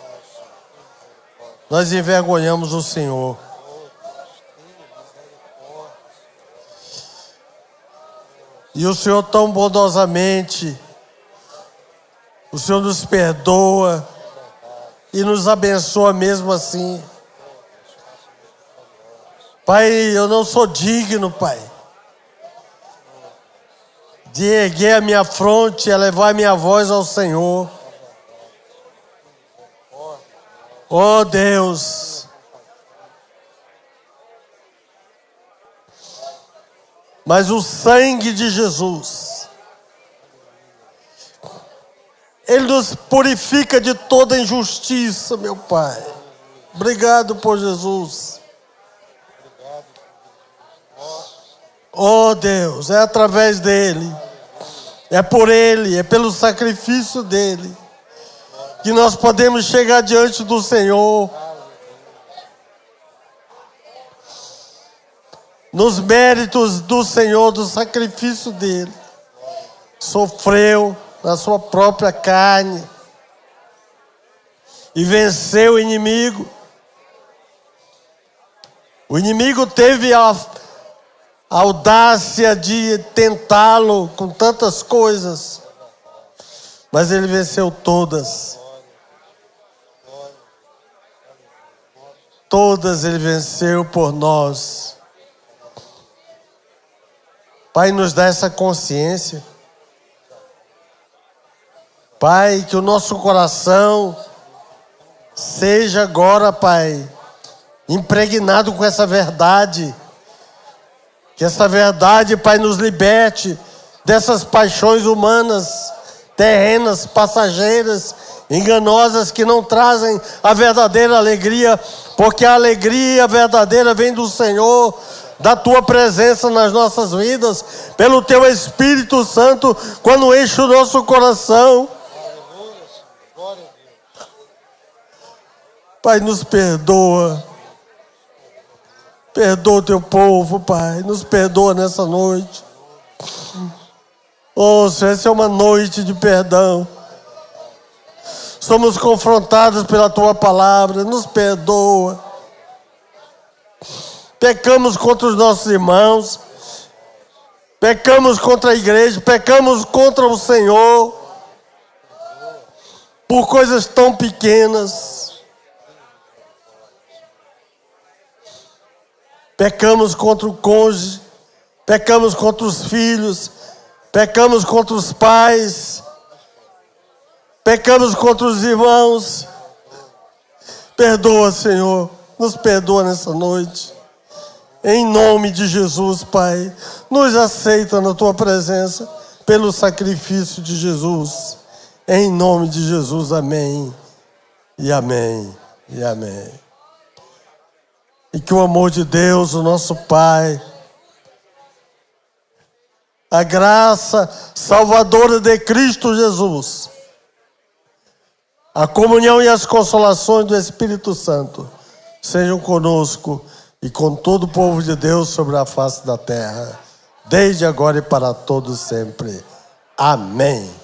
nós envergonhamos o Senhor. E o Senhor tão bondosamente, o Senhor nos perdoa e nos abençoa mesmo assim. Pai, eu não sou digno, Pai, de erguer a minha fronte e elevar a minha voz ao Senhor. Oh Deus, mas o sangue de Jesus, Ele nos purifica de toda injustiça, meu Pai. Obrigado por Jesus. Oh Deus, é através dEle, é por Ele, é pelo sacrifício dEle, que nós podemos chegar diante do Senhor. Nos méritos do Senhor, do sacrifício dEle. Sofreu na sua própria carne e venceu o inimigo. O inimigo teve a audácia de tentá-lo com tantas coisas, mas ele venceu todas. Todas ele venceu por nós. Pai, nos dá essa consciência. Pai, que o nosso coração seja agora, Pai, impregnado com essa verdade. Que essa verdade, Pai, nos liberte dessas paixões humanas, terrenas, passageiras, enganosas, que não trazem a verdadeira alegria, porque a alegria verdadeira vem do Senhor, da Tua presença nas nossas vidas, pelo Teu Espírito Santo, quando enche o nosso coração. Pai, nos perdoa. Perdoa o Teu povo, Pai. Nos perdoa nessa noite. Oh, Senhor, essa é uma noite de perdão. Somos confrontados pela Tua palavra. Nos perdoa. Pecamos contra os nossos irmãos. Pecamos contra a igreja. Pecamos contra o Senhor. Por coisas tão pequenas. Pecamos contra o cônjuge, pecamos contra os filhos, pecamos contra os pais, pecamos contra os irmãos. Perdoa, Senhor, nos perdoa nessa noite. Em nome de Jesus, Pai, nos aceita na Tua presença pelo sacrifício de Jesus. Em nome de Jesus, amém, e amém, e amém. E que o amor de Deus, o nosso Pai, a graça salvadora de Cristo Jesus, a comunhão e as consolações do Espírito Santo sejam conosco e com todo o povo de Deus sobre a face da terra, desde agora e para todos sempre. Amém.